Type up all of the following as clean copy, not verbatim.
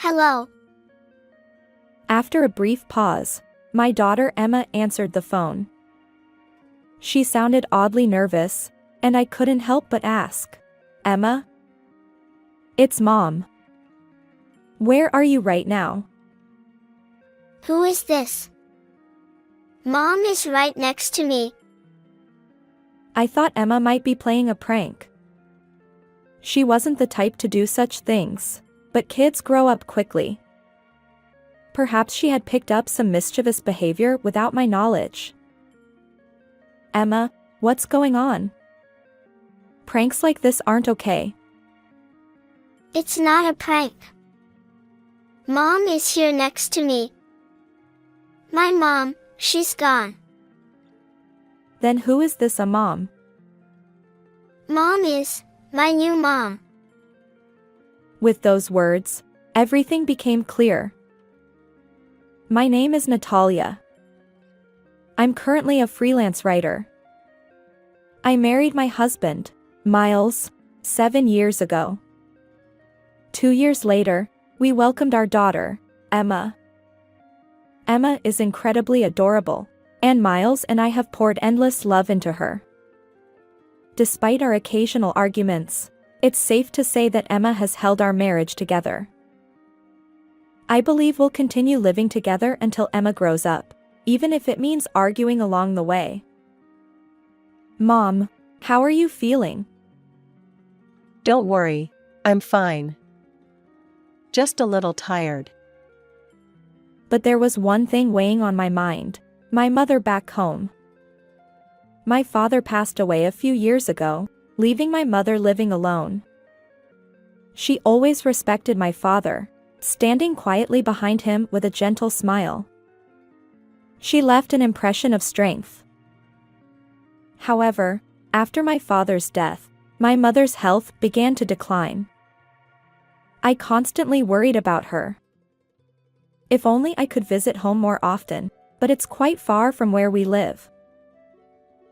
Hello. After a brief pause, my daughter Emma answered the phone. She sounded oddly nervous, and I couldn't help but ask, "Emma?" "It's Mom." "Where are you right now?" Who is this? Mom is right next to me. I thought Emma might be playing a prank. She wasn't the type to do such things, but kids grow up quickly. Perhaps she had picked up some mischievous behavior without my knowledge. "Emma, what's going on? Pranks like this aren't okay." It's not a prank. Mom is here next to me. My mom, she's gone. Then who is this a mom? Mom is my new mom. With those words, everything became clear. My name is Natalia. I'm currently a freelance writer. I married my husband, Miles, 7 years ago. 2 years later, we welcomed our daughter, Emma. Emma is incredibly adorable, and Miles and I have poured endless love into her. Despite our occasional arguments, it's safe to say that Emma has held our marriage together. I believe we'll continue living together until Emma grows up, even if it means arguing along the way. Mom, how are you feeling? Don't worry, I'm fine. Just a little tired. But there was one thing weighing on my mind, my mother back home. My father passed away a few years ago, leaving my mother living alone. She always respected my father, standing quietly behind him with a gentle smile. She left an impression of strength. However, after my father's death, my mother's health began to decline. I constantly worried about her. If only I could visit home more often, but it's quite far from where we live.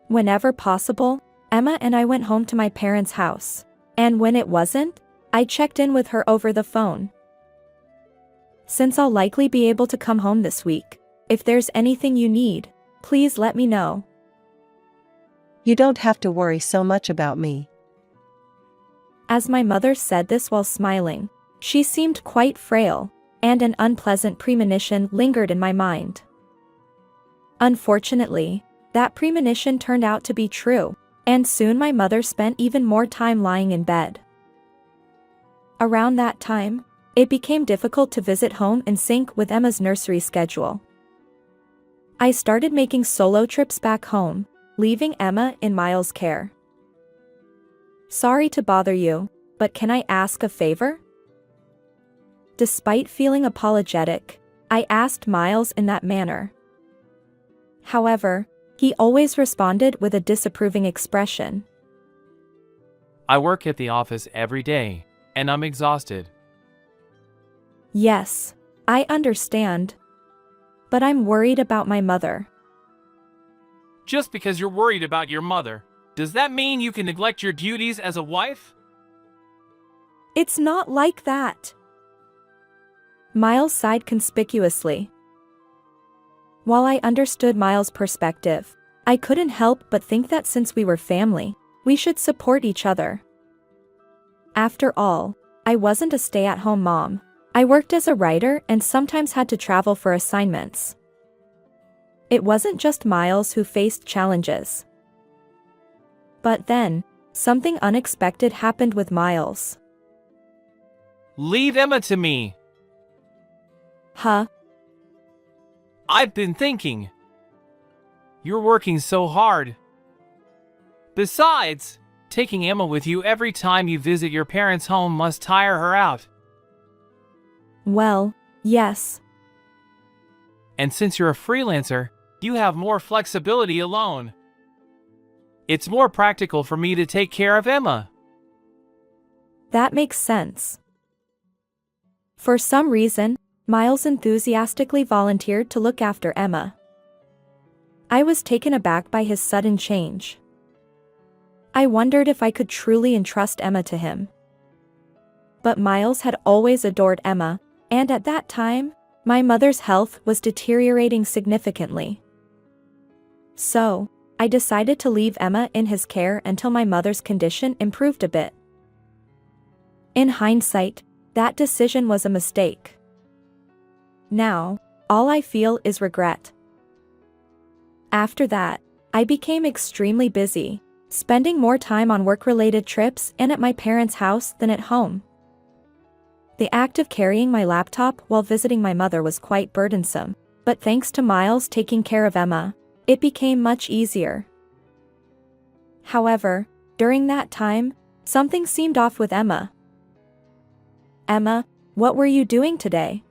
Whenever possible, Emma and I went home to my parents' house, and when it wasn't, I checked in with her over the phone. Since I'll likely be able to come home this week, if there's anything you need, please let me know. You don't have to worry so much about me. As my mother said this while smiling, she seemed quite frail, and an unpleasant premonition lingered in my mind. Unfortunately, that premonition turned out to be true, and soon my mother spent even more time lying in bed. Around that time, it became difficult to visit home in sync with Emma's nursery schedule. I started making solo trips back home, leaving Emma in Miles' care. Sorry to bother you, but can I ask a favor? Despite feeling apologetic, I asked Miles in that manner. However, he always responded with a disapproving expression. I work at the office every day, and I'm exhausted. Yes, I understand. But I'm worried about my mother. Just because you're worried about your mother, does that mean you can neglect your duties as a wife? It's not like that. Miles sighed conspicuously. While I understood Miles' perspective, I couldn't help but think that since we were family, we should support each other. After all, I wasn't a stay-at-home mom. I worked as a writer and sometimes had to travel for assignments. It wasn't just Miles who faced challenges. But then, something unexpected happened with Miles. Leave Emma to me. Huh? I've been thinking. You're working so hard. Besides, taking Emma with you every time you visit your parents' home must tire her out. Well, yes. And since you're a freelancer, you have more flexibility alone. It's more practical for me to take care of Emma. That makes sense. For some reason, Miles enthusiastically volunteered to look after Emma. I was taken aback by his sudden change. I wondered if I could truly entrust Emma to him. But Miles had always adored Emma, and at that time, my mother's health was deteriorating significantly. So, I decided to leave Emma in his care until my mother's condition improved a bit. In hindsight, that decision was a mistake. Now, all I feel is regret. After that, I became extremely busy, spending more time on work-related trips and at my parents' house than at home. The act of carrying my laptop while visiting my mother was quite burdensome, but thanks to Miles taking care of Emma, it became much easier. However, during that time, something seemed off with Emma. "Emma, what were you doing today?"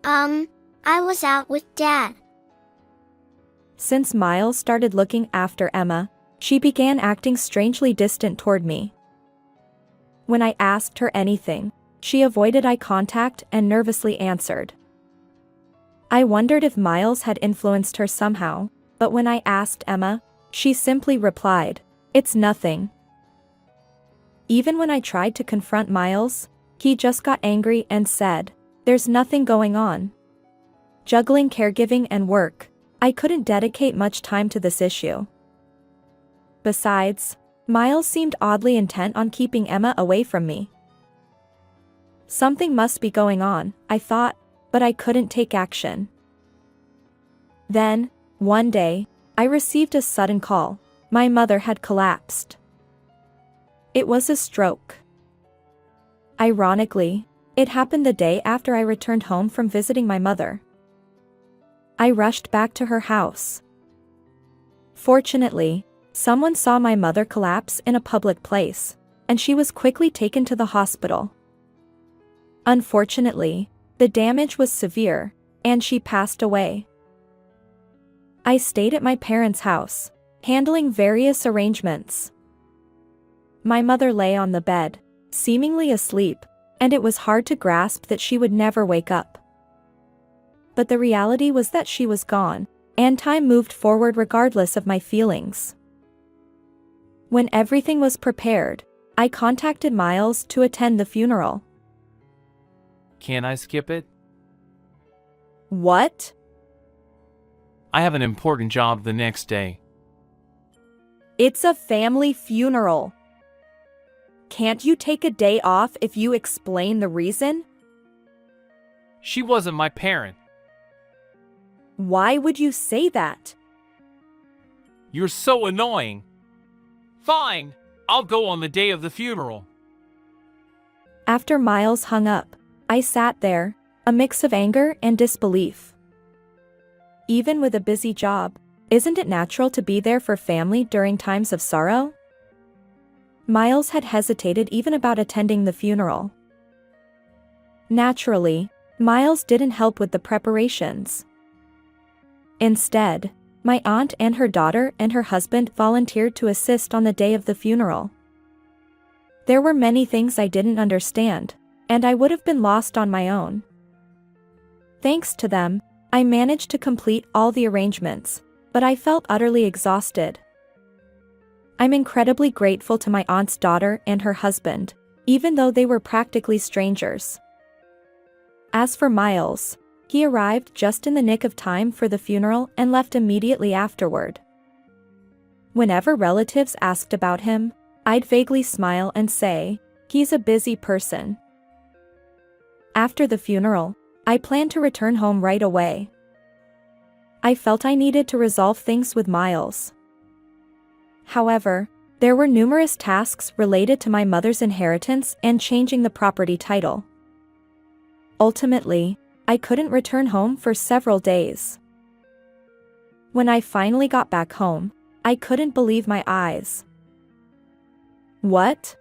I was out with Dad. Since Miles started looking after Emma, she began acting strangely distant toward me. When I asked her anything, she avoided eye contact and nervously answered. I wondered if Miles had influenced her somehow, but when I asked Emma, she simply replied, "It's nothing." Even when I tried to confront Miles, he just got angry and said, "There's nothing going on." Juggling caregiving and work, I couldn't dedicate much time to this issue. Besides, Miles seemed oddly intent on keeping Emma away from me. Something must be going on, I thought, but I couldn't take action. Then, one day, I received a sudden call. My mother had collapsed. It was a stroke. Ironically, it happened the day after I returned home from visiting my mother. I rushed back to her house. Fortunately, someone saw my mother collapse in a public place, and she was quickly taken to the hospital. Unfortunately, the damage was severe, and she passed away. I stayed at my parents' house, handling various arrangements. My mother lay on the bed, seemingly asleep, and it was hard to grasp that she would never wake up. But the reality was that she was gone, and time moved forward regardless of my feelings. When everything was prepared, I contacted Miles to attend the funeral. Can I skip it? What? I have an important job the next day. It's a family funeral. Can't you take a day off if you explain the reason? She wasn't my parent. Why would you say that? You're so annoying. Fine, I'll go on the day of the funeral. After Miles hung up, I sat there, a mix of anger and disbelief. Even with a busy job, isn't it natural to be there for family during times of sorrow? Miles had hesitated even about attending the funeral. Naturally, Miles didn't help with the preparations. Instead, my aunt and her daughter and her husband volunteered to assist on the day of the funeral. There were many things I didn't understand, and I would have been lost on my own. Thanks to them, I managed to complete all the arrangements, but I felt utterly exhausted. I'm incredibly grateful to my aunt's daughter and her husband, even though they were practically strangers. As for Miles, he arrived just in the nick of time for the funeral and left immediately afterward. Whenever relatives asked about him, I'd vaguely smile and say, "He's a busy person." After the funeral, I planned to return home right away. I felt I needed to resolve things with Miles. However, there were numerous tasks related to my mother's inheritance and changing the property title. Ultimately, I couldn't return home for several days. When I finally got back home, I couldn't believe my eyes. What?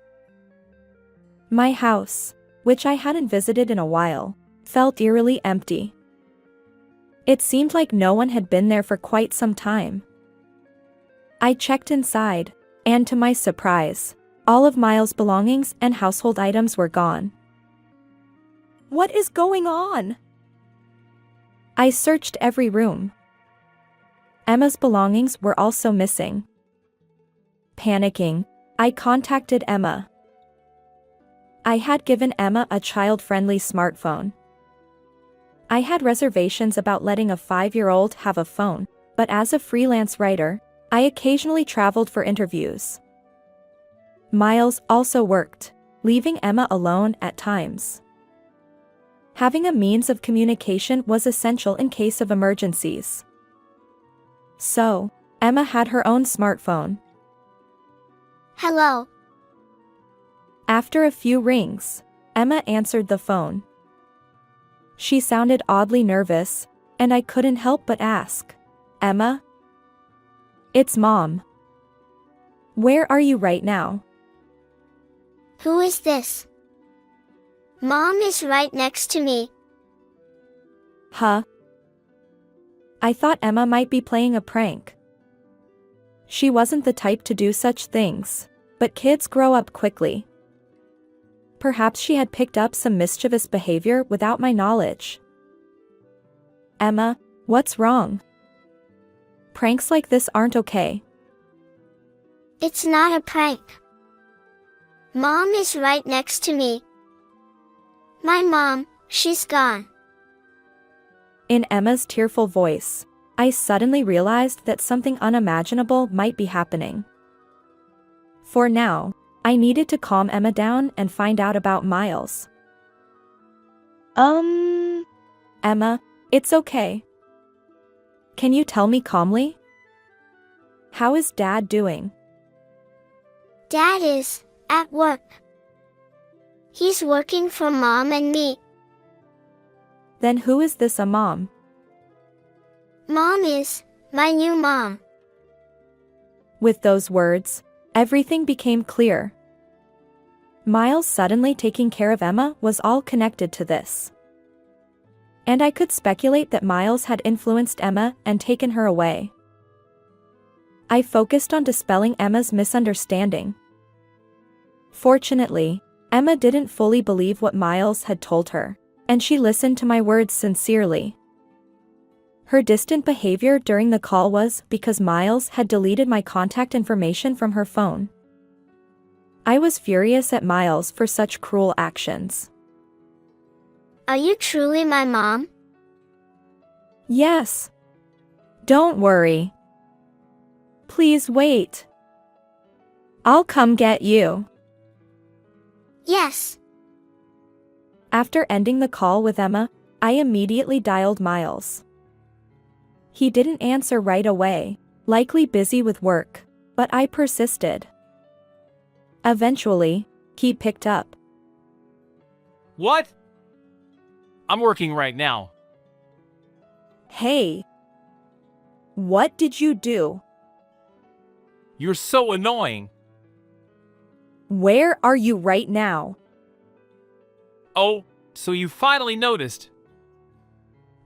My house, which I hadn't visited in a while, felt eerily empty. It seemed like no one had been there for quite some time. I checked inside, and to my surprise, all of Miles' belongings and household items were gone. What is going on? I searched every room. Emma's belongings were also missing. Panicking, I contacted Emma. I had given Emma a child-friendly smartphone. I had reservations about letting a 5-year-old have a phone, but as a freelance writer, I occasionally traveled for interviews. Miles also worked, leaving Emma alone at times. Having a means of communication was essential in case of emergencies. So, Emma had her own smartphone. Hello. After a few rings, Emma answered the phone. She sounded oddly nervous, and I couldn't help but ask, "Emma?" "It's Mom." "Where are you right now?" Who is this? Mom is right next to me. Huh? I thought Emma might be playing a prank. She wasn't the type to do such things, but kids grow up quickly. Perhaps she had picked up some mischievous behavior without my knowledge. "Emma, what's wrong? Pranks like this aren't okay." It's not a prank. Mom is right next to me. My mom, she's gone. In Emma's tearful voice, I suddenly realized that something unimaginable might be happening. For now, I needed to calm Emma down and find out about Miles. Emma, it's okay. Can you tell me calmly? How is Dad doing? Dad is at work. He's working for Mom and me. Then who is this a mom? Mom is my new mom. With those words, everything became clear. Miles suddenly taking care of Emma was all connected to this. And I could speculate that Miles had influenced Emma and taken her away. I focused on dispelling Emma's misunderstanding. Fortunately, Emma didn't fully believe what Miles had told her, and she listened to my words sincerely. Her distant behavior during the call was because Miles had deleted my contact information from her phone. I was furious at Miles for such cruel actions. Are you truly my mom? Yes. Don't worry. Please wait. I'll come get you. Yes. After ending the call with Emma, I immediately dialed Miles. He didn't answer right away, likely busy with work, but I persisted. Eventually, he picked up. What? I'm working right now. Hey. What did you do? You're so annoying. Where are you right now? Oh, so you finally noticed.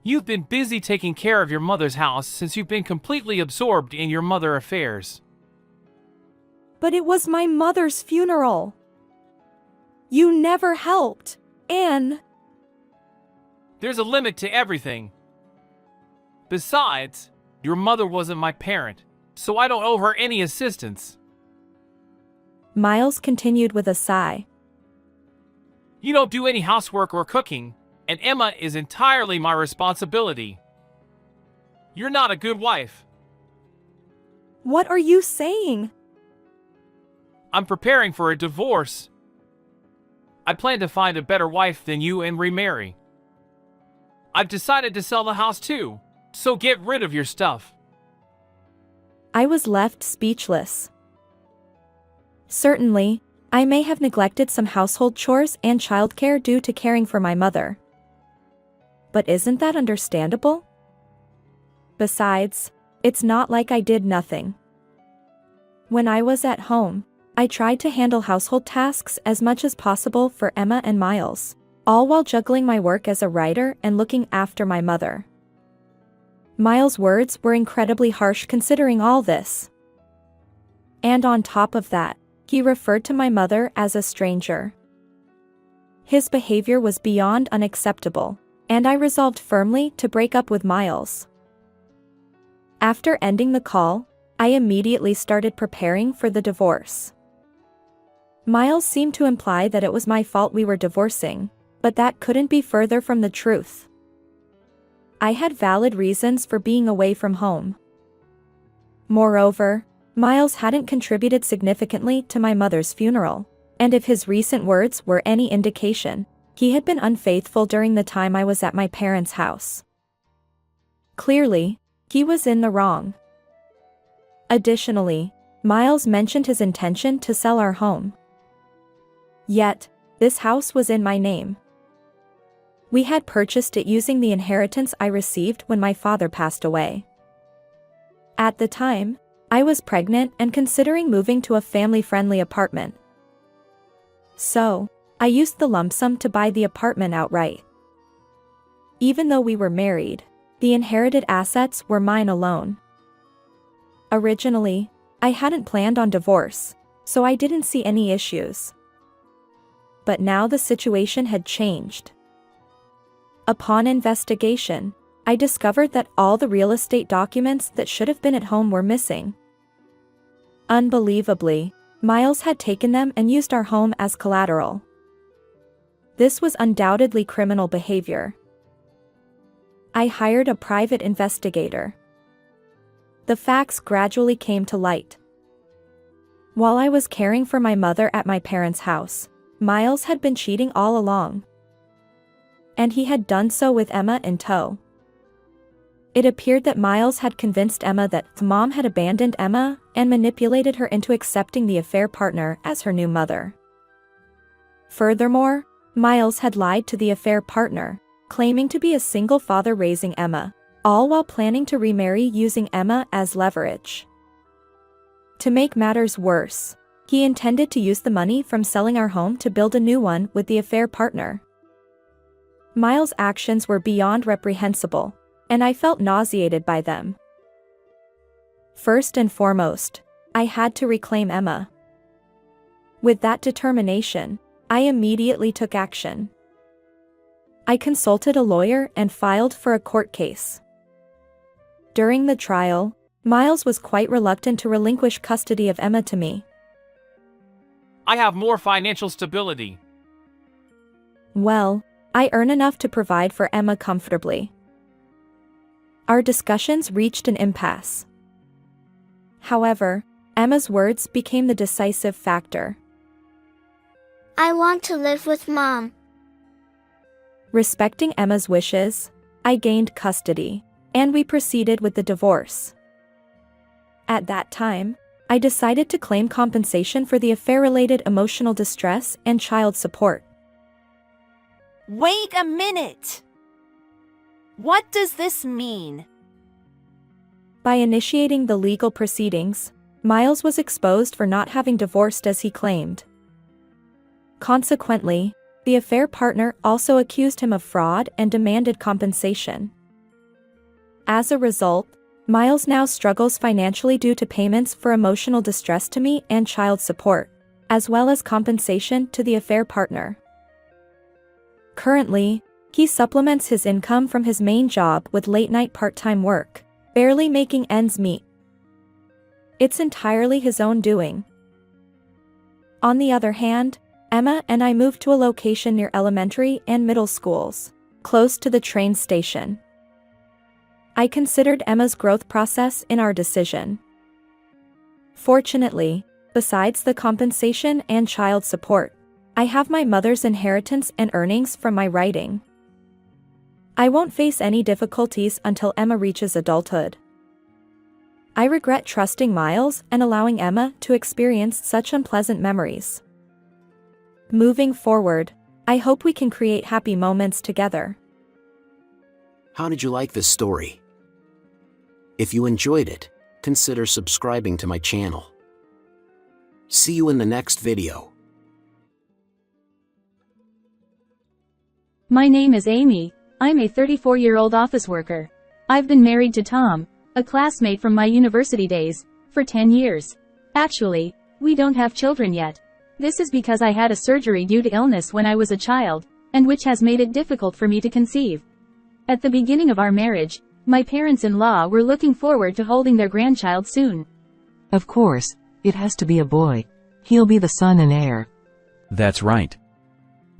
You've been busy taking care of your mother's house since you've been completely absorbed in your mother affairs. But it was my mother's funeral. You never helped, and... There's a limit to everything. Besides, your mother wasn't my parent, so I don't owe her any assistance. Miles continued with a sigh. You don't do any housework or cooking, and Emma is entirely my responsibility. You're not a good wife. What are you saying? I'm preparing for a divorce. I plan to find a better wife than you and remarry. I've decided to sell the house too, so get rid of your stuff. I was left speechless. Certainly, I may have neglected some household chores and childcare due to caring for my mother. But isn't that understandable? Besides, it's not like I did nothing. When I was at home, I tried to handle household tasks as much as possible for Emma and Miles, all while juggling my work as a writer and looking after my mother. Miles' words were incredibly harsh considering all this. And on top of that, he referred to my mother as a stranger. His behavior was beyond unacceptable, and I resolved firmly to break up with Miles. After ending the call, I immediately started preparing for the divorce. Miles seemed to imply that it was my fault we were divorcing, but that couldn't be further from the truth. I had valid reasons for being away from home. Moreover, Miles hadn't contributed significantly to my mother's funeral, and if his recent words were any indication, he had been unfaithful during the time I was at my parents' house. Clearly, he was in the wrong. Additionally, Miles mentioned his intention to sell our home. Yet, this house was in my name. We had purchased it using the inheritance I received when my father passed away. At the time, I was pregnant and considering moving to a family-friendly apartment. So, I used the lump sum to buy the apartment outright. Even though we were married, the inherited assets were mine alone. Originally, I hadn't planned on divorce, so I didn't see any issues. But now the situation had changed. Upon investigation, I discovered that all the real estate documents that should have been at home were missing. Unbelievably, Miles had taken them and used our home as collateral. This was undoubtedly criminal behavior. I hired a private investigator. The facts gradually came to light. While I was caring for my mother at my parents' house, Miles had been cheating all along. And he had done so with Emma in tow. It appeared that Miles had convinced Emma that Mom had abandoned Emma and manipulated her into accepting the affair partner as her new mother. Furthermore, Miles had lied to the affair partner, claiming to be a single father raising Emma, all while planning to remarry using Emma as leverage. To make matters worse, he intended to use the money from selling our home to build a new one with the affair partner. Miles' actions were beyond reprehensible, and I felt nauseated by them. First and foremost, I had to reclaim Emma. With that determination, I immediately took action. I consulted a lawyer and filed for a court case. During the trial, Miles was quite reluctant to relinquish custody of Emma to me. I have more financial stability. Well, I earn enough to provide for Emma comfortably. Our discussions reached an impasse. However, Emma's words became the decisive factor. I want to live with Mom. Respecting Emma's wishes, I gained custody, and we proceeded with the divorce. At that time, I decided to claim compensation for the affair-related emotional distress and child support. Wait a minute! What does this mean? By initiating the legal proceedings, Miles was exposed for not having divorced as he claimed. Consequently, the affair partner also accused him of fraud and demanded compensation. As a result, Miles now struggles financially due to payments for emotional distress to me and child support, as well as compensation to the affair partner. Currently, he supplements his income from his main job with late-night part-time work, barely making ends meet. It's entirely his own doing. On the other hand, Emma and I moved to a location near elementary and middle schools, close to the train station. I considered Emma's growth process in our decision. Fortunately, besides the compensation and child support, I have my mother's inheritance and earnings from my writing. I won't face any difficulties until Emma reaches adulthood. I regret trusting Miles and allowing Emma to experience such unpleasant memories. Moving forward, I hope we can create happy moments together. How did you like this story? If you enjoyed it, consider subscribing to my channel. See you in the next video. My name is Amy. I'm a 34-year-old office worker. I've been married to Tom, a classmate from my university days, for 10 years. Actually, we don't have children yet. This is because I had a surgery due to illness when I was a child, and which has made it difficult for me to conceive. At the beginning of our marriage, my parents-in-law were looking forward to holding their grandchild soon. Of course, it has to be a boy. He'll be the son and heir. That's right.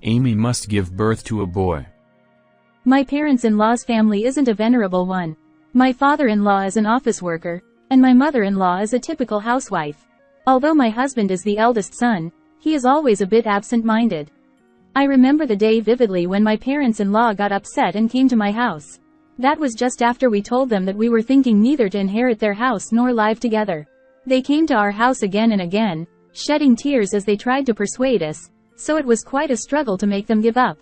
Amy must give birth to a boy. My parents-in-law's family isn't a venerable one. My father-in-law is an office worker, and my mother-in-law is a typical housewife. Although my husband is the eldest son, he is always a bit absent-minded. I remember the day vividly when my parents-in-law got upset and came to my house. That was just after we told them that we were thinking neither to inherit their house nor live together. They came to our house again and again, shedding tears as they tried to persuade us, so it was quite a struggle to make them give up.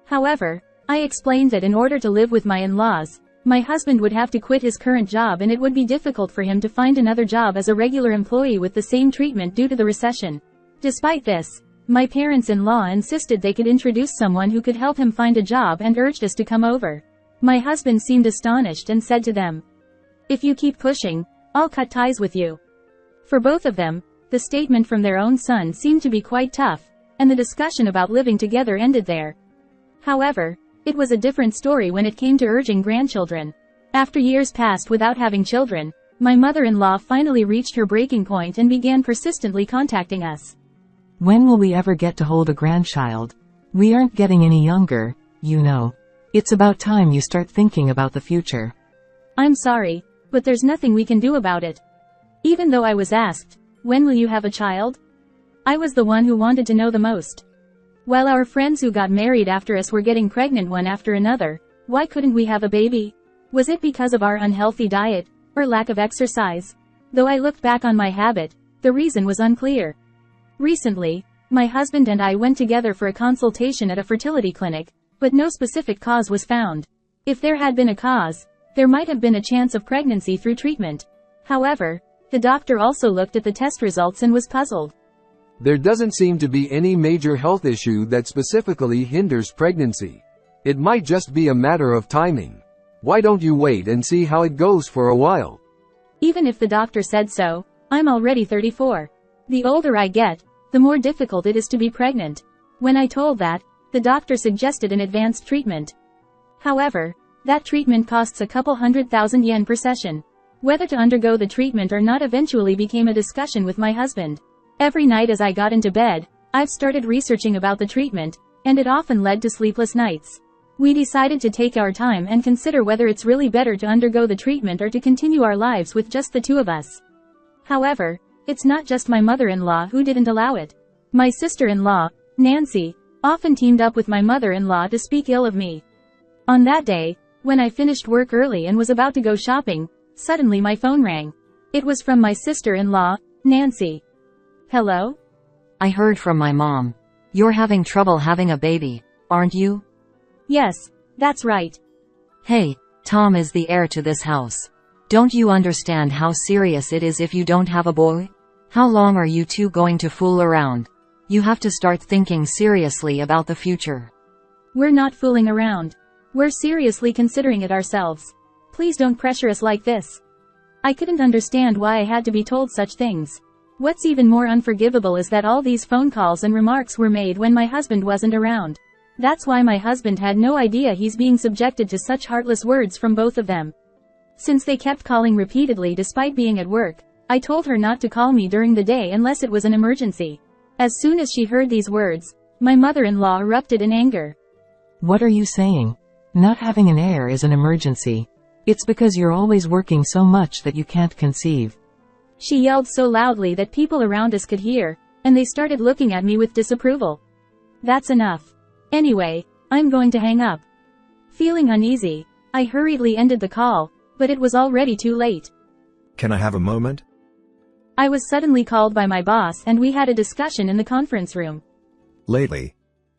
However, I explained that in order to live with my in-laws, my husband would have to quit his current job and it would be difficult for him to find another job as a regular employee with the same treatment due to the recession. Despite this, my parents-in-law insisted they could introduce someone who could help him find a job and urged us to come over. My husband seemed astonished and said to them, "If you keep pushing, I'll cut ties with you." For both of them, the statement from their own son seemed to be quite tough, and the discussion about living together ended there. However, it was a different story when it came to urging grandchildren. After years passed without having children, my mother-in-law finally reached her breaking point and began persistently contacting us. When will we ever get to hold a grandchild? We aren't getting any younger, you know. It's about time you start thinking about the future. I'm sorry, but there's nothing we can do about it. Even though I was asked, "When will you have a child?" I was the one who wanted to know the most. While our friends who got married after us were getting pregnant one after another, why couldn't we have a baby? Was it because of our unhealthy diet, or lack of exercise? Though I looked back on my habit, the reason was unclear. Recently, my husband and I went together for a consultation at a fertility clinic, but no specific cause was found. If there had been a cause, there might have been a chance of pregnancy through treatment. However, the doctor also looked at the test results and was puzzled. There doesn't seem to be any major health issue that specifically hinders pregnancy. It might just be a matter of timing. Why don't you wait and see how it goes for a while? Even if the doctor said so, I'm already 34. The older I get, the more difficult it is to be pregnant. When I told that, the doctor suggested an advanced treatment. However, that treatment costs a couple 100,000 yen per session. Whether to undergo the treatment or not eventually became a discussion with my husband. Every night as I got into bed, I've started researching about the treatment, and it often led to sleepless nights. We decided to take our time and consider whether it's really better to undergo the treatment or to continue our lives with just the two of us. However, it's not just my mother-in-law who didn't allow it. My sister-in-law, Nancy, often teamed up with my mother-in-law to speak ill of me. On that day, when I finished work early and was about to go shopping, suddenly my phone rang. It was from my sister-in-law, Nancy. Hello? I heard from my mom. You're having trouble having a baby, aren't you? Yes, that's right. Hey, Tom is the heir to this house. Don't you understand how serious it is if you don't have a boy? How long are you two going to fool around? You have to start thinking seriously about the future. We're not fooling around. We're seriously considering it ourselves. Please don't pressure us like this. I couldn't understand why I had to be told such things. What's even more unforgivable is that all these phone calls and remarks were made when my husband wasn't around. That's why my husband had no idea he's being subjected to such heartless words from both of them. Since they kept calling repeatedly despite being at work, I told her not to call me during the day unless it was an emergency. As soon as she heard these words, my mother-in-law erupted in anger. What are you saying? Not having an heir is an emergency. It's because you're always working so much that you can't conceive. She yelled so loudly that people around us could hear, and they started looking at me with disapproval. That's enough. Anyway, I'm going to hang up. Feeling uneasy, I hurriedly ended the call, but it was already too late. Can I have a moment? I was suddenly called by my boss and we had a discussion in the conference room. Lately,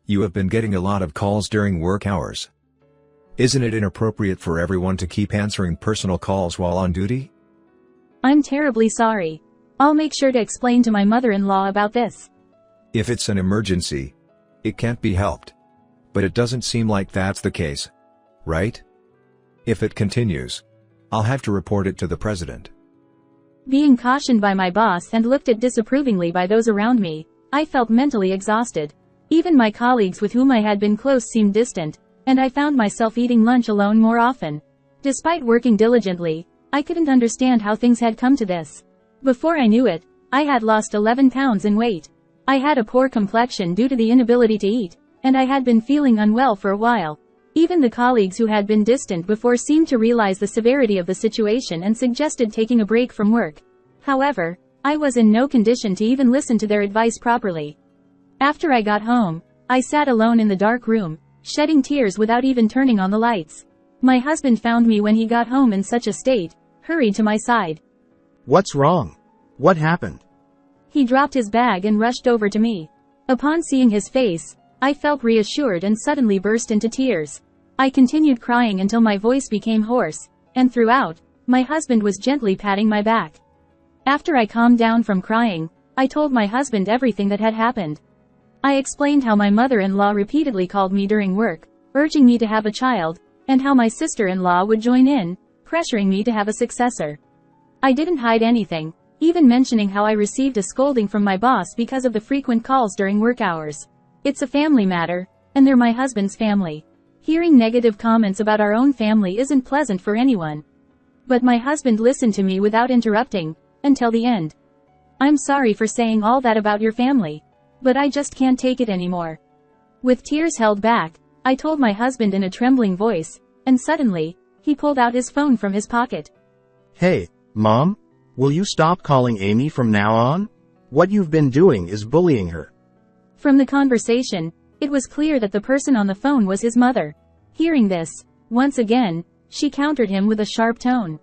you have been getting a lot of calls during work hours. Isn't it inappropriate for everyone to keep answering personal calls while on duty? I'm terribly sorry. I'll make sure to explain to my mother-in-law about this. If it's an emergency, it can't be helped. But it doesn't seem like that's the case. Right? If it continues, I'll have to report it to the president. Being cautioned by my boss and looked at disapprovingly by those around me, I felt mentally exhausted. Even my colleagues with whom I had been close seemed distant, and I found myself eating lunch alone more often. Despite working diligently, I couldn't understand how things had come to this. Before I knew it, I had lost 11 pounds in weight. I had a poor complexion due to the inability to eat, and I had been feeling unwell for a while. Even the colleagues who had been distant before seemed to realize the severity of the situation and suggested taking a break from work. However, I was in no condition to even listen to their advice properly. After I got home, I sat alone in the dark room, shedding tears without even turning on the lights. My husband found me when he got home in such a state, hurried to my side. What's wrong? What happened? He dropped his bag and rushed over to me. Upon seeing his face, I felt reassured and suddenly burst into tears. I continued crying until my voice became hoarse, and throughout, my husband was gently patting my back. After I calmed down from crying, I told my husband everything that had happened. I explained how my mother-in-law repeatedly called me during work, urging me to have a child, and how my sister-in-law would join in, pressuring me to have a successor. I didn't hide anything, even mentioning how I received a scolding from my boss because of the frequent calls during work hours. It's a family matter, and they're my husband's family. Hearing negative comments about our own family isn't pleasant for anyone. But my husband listened to me without interrupting, until the end. I'm sorry for saying all that about your family, but I just can't take it anymore. With tears held back, I told my husband in a trembling voice, and suddenly, he pulled out his phone from his pocket. Hey, Mom? Will you stop calling Amy from now on? What you've been doing is bullying her. From the conversation, it was clear that the person on the phone was his mother. Hearing this, once again, she countered him with a sharp tone.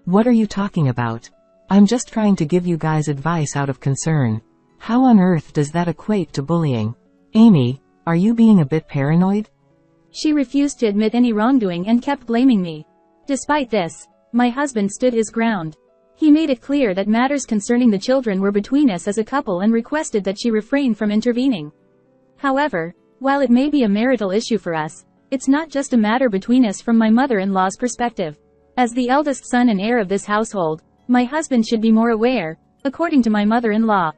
What are you talking about? I'm just trying to give you guys advice out of concern. How on earth does that equate to bullying? Amy, are you being a bit paranoid? She refused to admit any wrongdoing and kept blaming me. Despite this, my husband stood his ground. He made it clear that matters concerning the children were between us as a couple and requested that she refrain from intervening. However, while it may be a marital issue for us, it's not just a matter between us from my mother-in-law's perspective. As the eldest son and heir of this household, my husband should be more aware, according to my mother-in-law.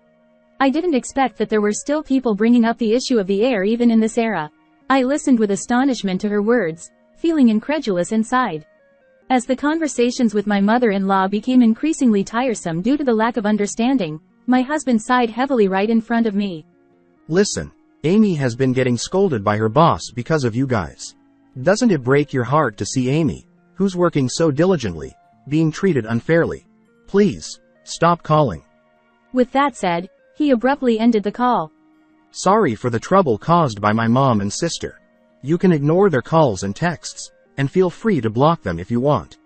I didn't expect that there were still people bringing up the issue of the heir even in this era. I listened with astonishment to her words, feeling incredulous inside. As the conversations with my mother-in-law became increasingly tiresome due to the lack of understanding, my husband sighed heavily right in front of me. Listen, Amy has been getting scolded by her boss because of you guys. Doesn't it break your heart to see Amy, who's working so diligently, being treated unfairly? Please, stop calling. With that said, he abruptly ended the call. Sorry for the trouble caused by my mom and sister. You can ignore their calls and texts, and feel free to block them if you want.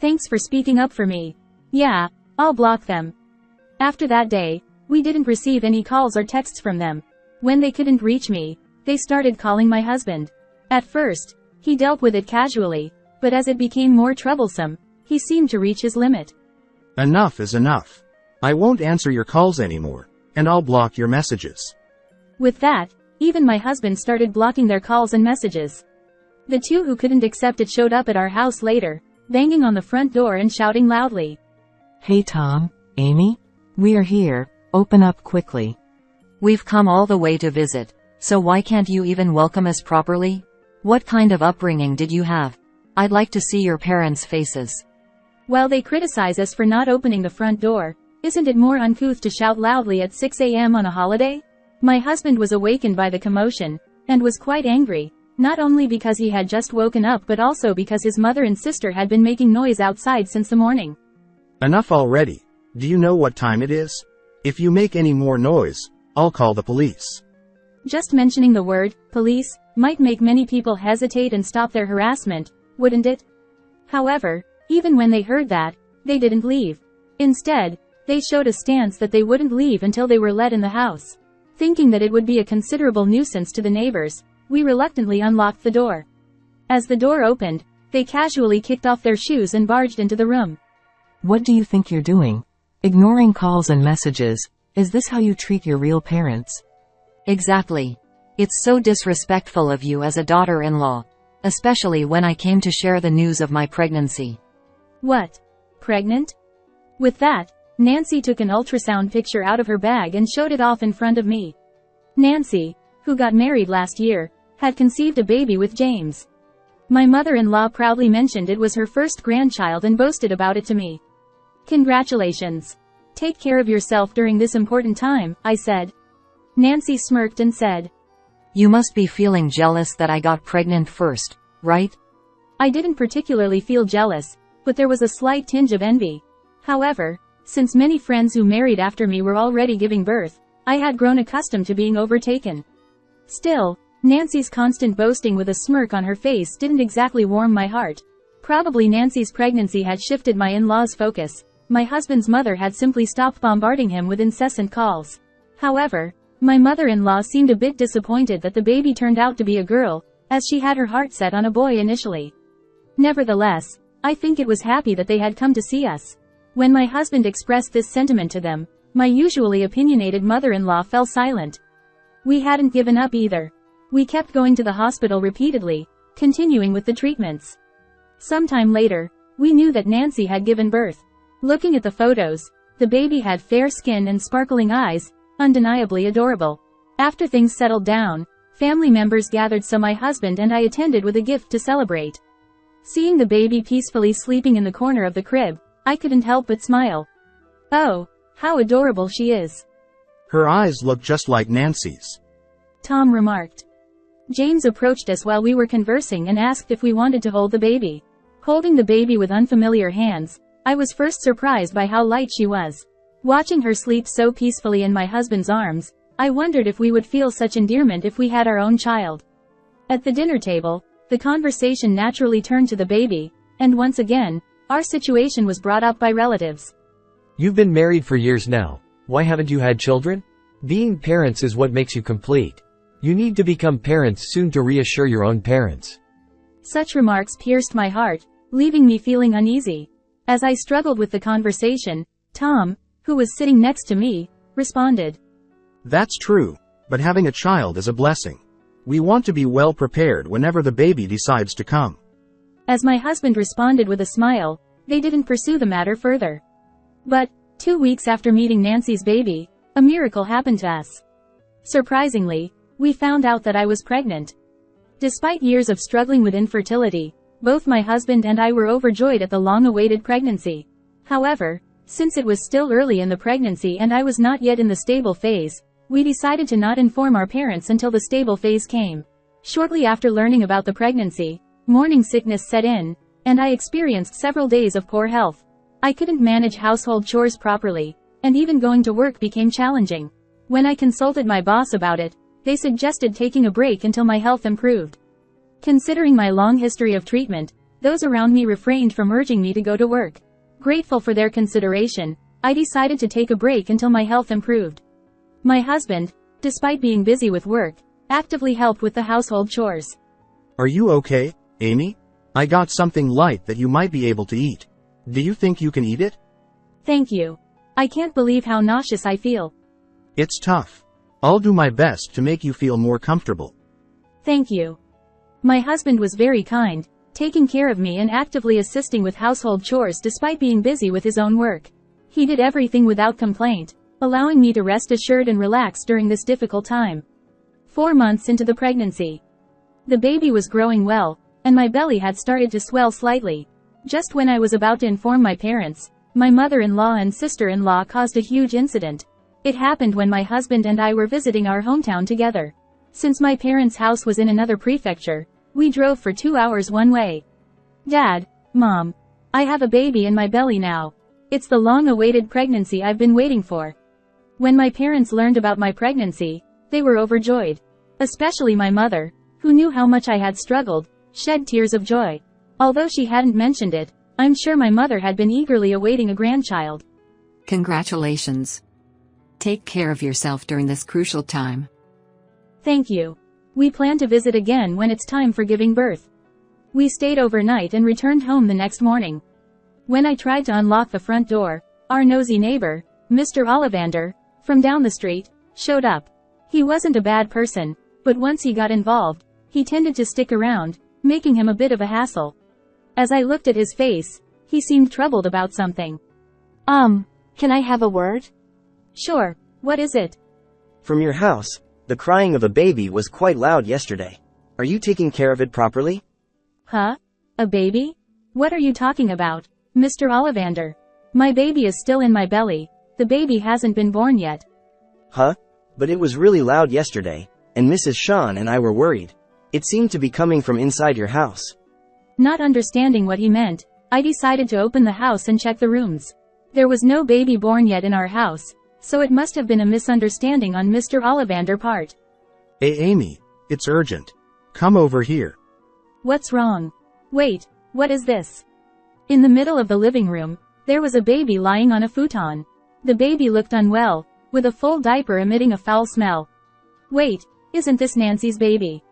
Thanks for speaking up for me. Yeah, I'll block them. After that day, we didn't receive any calls or texts from them. When they couldn't reach me, they started calling my husband. At first, he dealt with it casually, but as it became more troublesome, he seemed to reach his limit. Enough is enough. I won't answer your calls anymore, and I'll block your messages. With that, even my husband started blocking their calls and messages. The two who couldn't accept it showed up at our house later, banging on the front door and shouting loudly. Hey Tom, Amy? We are here, open up quickly. We've come all the way to visit, so why can't you even welcome us properly? What kind of upbringing did you have? I'd like to see your parents' faces. While they criticize us for not opening the front door, isn't it more uncouth to shout loudly at 6 a.m. on a holiday? My husband was awakened by the commotion, and was quite angry, not only because he had just woken up but also because his mother and sister had been making noise outside since the morning. Enough already. Do you know what time it is? If you make any more noise, I'll call the police. Just mentioning the word, police, might make many people hesitate and stop their harassment, wouldn't it? However, even when they heard that, they didn't leave. Instead, they showed a stance that they wouldn't leave until they were let in the house. Thinking that it would be a considerable nuisance to the neighbors, we reluctantly unlocked the door. As the door opened, they casually kicked off their shoes and barged into the room. What do you think you're doing? Ignoring calls and messages, is this how you treat your real parents? Exactly. It's so disrespectful of you as a daughter-in-law. Especially when I came to share the news of my pregnancy. What? Pregnant? With that, Nancy took an ultrasound picture out of her bag and showed it off in front of me. Nancy, who got married last year, had conceived a baby with James. My mother-in-law proudly mentioned it was her first grandchild and boasted about it to me. Congratulations. Take care of yourself during this important time, I said. Nancy smirked and said, You must be feeling jealous that I got pregnant first, right? I didn't particularly feel jealous, but there was a slight tinge of envy. However, since many friends who married after me were already giving birth, I had grown accustomed to being overtaken. Still, Nancy's constant boasting with a smirk on her face didn't exactly warm my heart. Probably Nancy's pregnancy had shifted my in-laws' focus. My husband's mother had simply stopped bombarding him with incessant calls. However, my mother-in-law seemed a bit disappointed that the baby turned out to be a girl, as she had her heart set on a boy initially. Nevertheless, I think it was happy that they had come to see us. When my husband expressed this sentiment to them, my usually opinionated mother-in-law fell silent. We hadn't given up either. We kept going to the hospital repeatedly, continuing with the treatments. Sometime later, we knew that Nancy had given birth. Looking at the photos, the baby had fair skin and sparkling eyes, undeniably adorable. After things settled down, family members gathered so my husband and I attended with a gift to celebrate. Seeing the baby peacefully sleeping in the corner of the crib, I couldn't help but smile. Oh, how adorable she is. Her eyes look just like Nancy's. Tom remarked. James approached us while we were conversing and asked if we wanted to hold the baby. Holding the baby with unfamiliar hands, I was first surprised by how light she was. Watching her sleep so peacefully in my husband's arms, I wondered if we would feel such endearment if we had our own child. At the dinner table, the conversation naturally turned to the baby, and once again, our situation was brought up by relatives. You've been married for years now. Why haven't you had children? Being parents is what makes you complete. You need to become parents soon to reassure your own parents. Such remarks pierced my heart, leaving me feeling uneasy. As I struggled with the conversation, Tom, who was sitting next to me, responded. That's true, but having a child is a blessing. We want to be well prepared whenever the baby decides to come. As my husband responded with a smile, they didn't pursue the matter further. But, 2 weeks after meeting Nancy's baby, a miracle happened to us. Surprisingly, we found out that I was pregnant. Despite years of struggling with infertility, both my husband and I were overjoyed at the long-awaited pregnancy. However, since it was still early in the pregnancy and I was not yet in the stable phase, we decided to not inform our parents until the stable phase came. Shortly after learning about the pregnancy, morning sickness set in, and I experienced several days of poor health. I couldn't manage household chores properly, and even going to work became challenging. When I consulted my boss about it, they suggested taking a break until my health improved. Considering my long history of treatment, those around me refrained from urging me to go to work. Grateful for their consideration, I decided to take a break until my health improved. My husband, despite being busy with work, actively helped with the household chores. Are you okay, Amy? I got something light that you might be able to eat. Do you think you can eat it? Thank you. I can't believe how nauseous I feel. It's tough. I'll do my best to make you feel more comfortable. Thank you. My husband was very kind, taking care of me and actively assisting with household chores despite being busy with his own work. He did everything without complaint, allowing me to rest assured and relax during this difficult time. 4 months into the pregnancy. The baby was growing well, and my belly had started to swell slightly. Just when I was about to inform my parents, my mother-in-law and sister-in-law caused a huge incident. It happened when my husband and I were visiting our hometown together. Since my parents' house was in another prefecture, we drove for 2 hours one way. Dad, Mom, I have a baby in my belly now. It's the long-awaited pregnancy I've been waiting for. When my parents learned about my pregnancy, they were overjoyed. Especially my mother, who knew how much I had struggled, shed tears of joy. Although she hadn't mentioned it, I'm sure my mother had been eagerly awaiting a grandchild. Congratulations. Take care of yourself during this crucial time. Thank you. We plan to visit again when it's time for giving birth. We stayed overnight and returned home the next morning. When I tried to unlock the front door, our nosy neighbor, Mr. Ollivander, from down the street, showed up. He wasn't a bad person, but once he got involved, he tended to stick around, making him a bit of a hassle. As I looked at his face, he seemed troubled about something. Can I have a word? Sure, what is it? From your house, the crying of a baby was quite loud yesterday. Are you taking care of it properly? Huh? A baby? What are you talking about, Mr. Ollivander? My baby is still in my belly. The baby hasn't been born yet. Huh? But it was really loud yesterday, and Mrs. Sean and I were worried. It seemed to be coming from inside your house. Not understanding what he meant, I decided to open the house and check the rooms. There was no baby born yet in our house, so it must have been a misunderstanding on Mr. Ollivander's part. Hey Amy, it's urgent. Come over here. What's wrong? Wait, what is this? In the middle of the living room, there was a baby lying on a futon. The baby looked unwell, with a full diaper emitting a foul smell. Wait, isn't this Nancy's baby?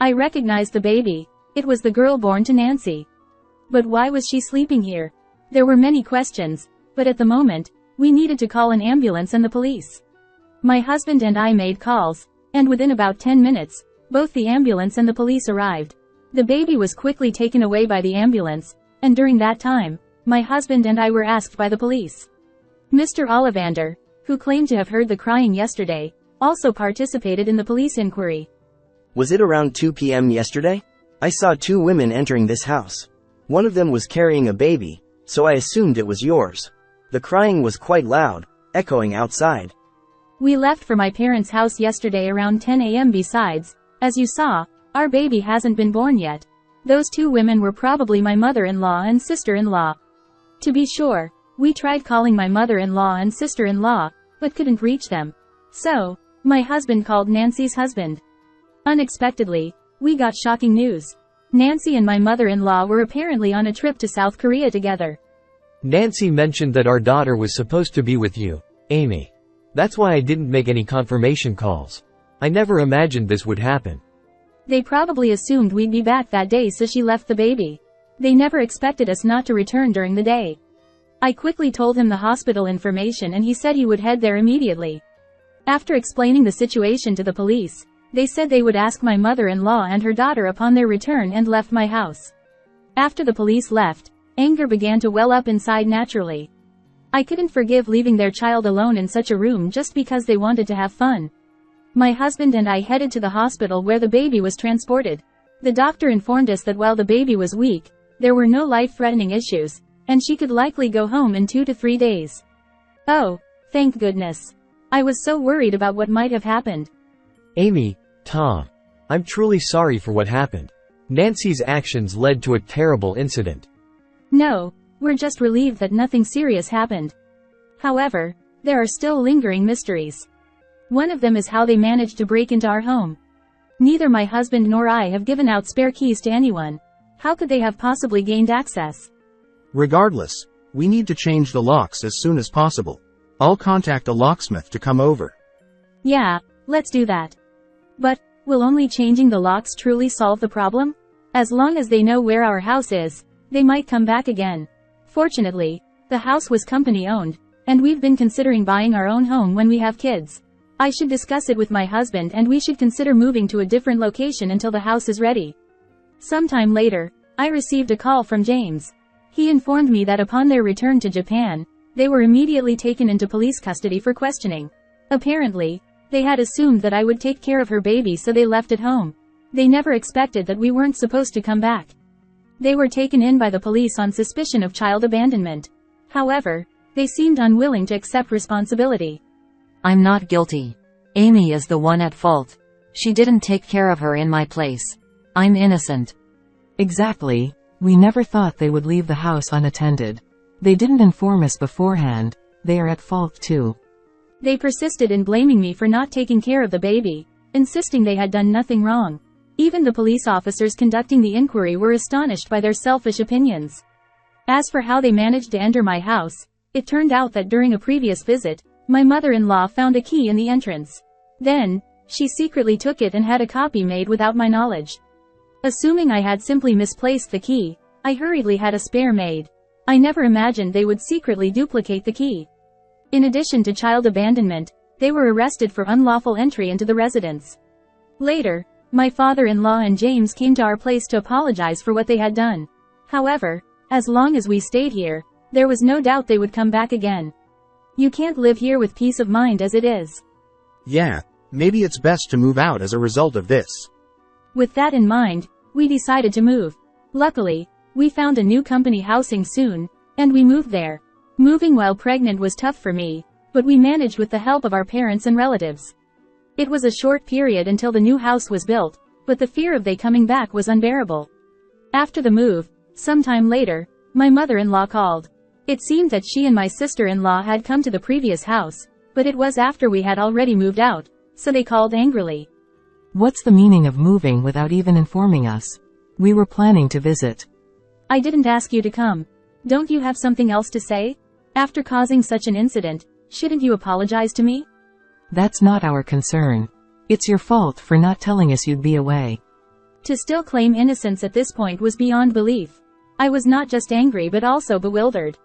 I recognized the baby. It was the girl born to Nancy. But why was she sleeping here? There were many questions, but at the moment, we needed to call an ambulance and the police. My husband and I made calls, and within about 10 minutes, both the ambulance and the police arrived. The baby was quickly taken away by the ambulance, and during that time, my husband and I were asked by the police. Mr. Ollivander, who claimed to have heard the crying yesterday, also participated in the police inquiry. Was it around 2 p.m. yesterday? I saw 2 women entering this house. One of them was carrying a baby, so I assumed it was yours. The crying was quite loud, echoing outside. We left for my parents' house yesterday around 10 a.m. Besides, as you saw, our baby hasn't been born yet. Those 2 women were probably my mother-in-law and sister-in-law. To be sure, we tried calling my mother-in-law and sister-in-law, but couldn't reach them. So, my husband called Nancy's husband. Unexpectedly, we got shocking news. Nancy and my mother-in-law were apparently on a trip to South Korea together. Nancy mentioned that our daughter was supposed to be with you, Amy. That's why I didn't make any confirmation calls. I never imagined this would happen. They probably assumed we'd be back that day, so she left the baby. They never expected us not to return during the day. I quickly told him the hospital information and he said he would head there immediately. After explaining the situation to the police, they said they would ask my mother-in-law and her daughter upon their return and left my house. After the police left, anger began to well up inside naturally. I couldn't forgive leaving their child alone in such a room just because they wanted to have fun. My husband and I headed to the hospital where the baby was transported. The doctor informed us that while the baby was weak, there were no life-threatening issues, and she could likely go home in 2 to 3 days. Oh, thank goodness. I was so worried about what might have happened. Amy, Tom, I'm truly sorry for what happened. Nancy's actions led to a terrible incident. No, we're just relieved that nothing serious happened. However, there are still lingering mysteries. One of them is how they managed to break into our home. Neither my husband nor I have given out spare keys to anyone. How could they have possibly gained access? Regardless, we need to change the locks as soon as possible. I'll contact a locksmith to come over. Yeah, let's do that. But, will only changing the locks truly solve the problem? As long as they know where our house is, they might come back again. Fortunately, the house was company owned, and we've been considering buying our own home when we have kids. I should discuss it with my husband and we should consider moving to a different location until the house is ready. Sometime later, I received a call from James. He informed me that upon their return to Japan, they were immediately taken into police custody for questioning. Apparently, they had assumed that I would take care of her baby, so they left at home. They never expected that we weren't supposed to come back. They were taken in by the police on suspicion of child abandonment. However, they seemed unwilling to accept responsibility. I'm not guilty. Amy is the one at fault. She didn't take care of her in my place. I'm innocent. Exactly. We never thought they would leave the house unattended. They didn't inform us beforehand. They are at fault too. They persisted in blaming me for not taking care of the baby, insisting they had done nothing wrong. Even the police officers conducting the inquiry were astonished by their selfish opinions. As for how they managed to enter my house, it turned out that during a previous visit, my mother-in-law found a key in the entrance. Then, she secretly took it and had a copy made without my knowledge. Assuming I had simply misplaced the key, I hurriedly had a spare made. I never imagined they would secretly duplicate the key. In addition to child abandonment, they were arrested for unlawful entry into the residence. Later, my father-in-law and James came to our place to apologize for what they had done. However, as long as we stayed here, there was no doubt they would come back again. You can't live here with peace of mind as it is. Yeah, maybe it's best to move out as a result of this. With that in mind, we decided to move. Luckily, we found a new company housing soon, and we moved there. Moving while pregnant was tough for me, but we managed with the help of our parents and relatives. It was a short period until the new house was built, but the fear of they coming back was unbearable. After the move, sometime later, my mother-in-law called. It seemed that she and my sister-in-law had come to the previous house, but it was after we had already moved out, so they called angrily. What's the meaning of moving without even informing us? We were planning to visit. I didn't ask you to come. Don't you have something else to say? After causing such an incident, shouldn't you apologize to me? That's not our concern. It's your fault for not telling us you'd be away. To still claim innocence at this point was beyond belief. I was not just angry but also bewildered.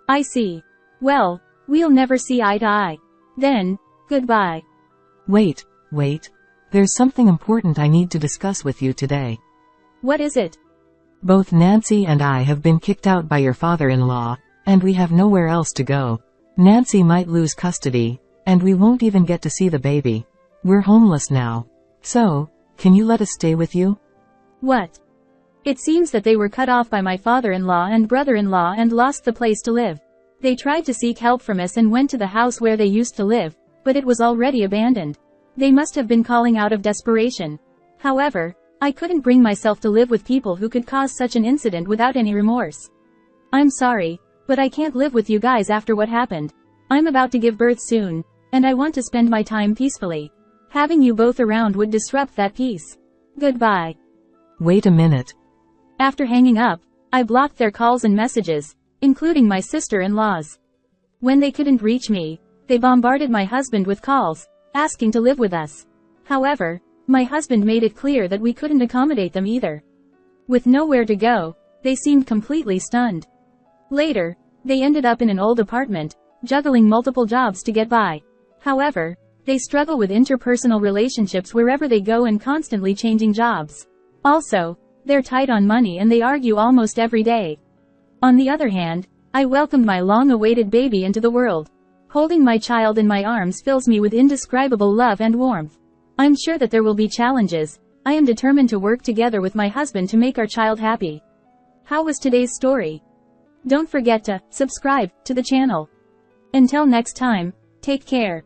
I see. Well, we'll never see eye to eye. Then, goodbye. Wait. There's something important I need to discuss with you today. What is it? Both Nancy and I have been kicked out by your father-in-law, and we have nowhere else to go. Nancy might lose custody, and we won't even get to see the baby. We're homeless now. So, can you let us stay with you? What? It seems that they were cut off by my father-in-law and brother-in-law and lost the place to live. They tried to seek help from us and went to the house where they used to live, but it was already abandoned. They must have been calling out of desperation. However, I couldn't bring myself to live with people who could cause such an incident without any remorse. I'm sorry, but I can't live with you guys after what happened. I'm about to give birth soon, and I want to spend my time peacefully. Having you both around would disrupt that peace. Goodbye. Wait a minute. After hanging up, I blocked their calls and messages, including my sister-in-law's. When they couldn't reach me, they bombarded my husband with calls, asking to live with us. However, my husband made it clear that we couldn't accommodate them either. With nowhere to go, they seemed completely stunned. Later, they ended up in an old apartment, juggling multiple jobs to get by. However, they struggle with interpersonal relationships wherever they go and constantly changing jobs. Also, they're tight on money and they argue almost every day. On the other hand, I welcomed my long-awaited baby into the world. Holding my child in my arms fills me with indescribable love and warmth. I'm sure that there will be challenges. I am determined to work together with my husband to make our child happy. How was today's story? Don't forget to subscribe to the channel. Until next time, take care.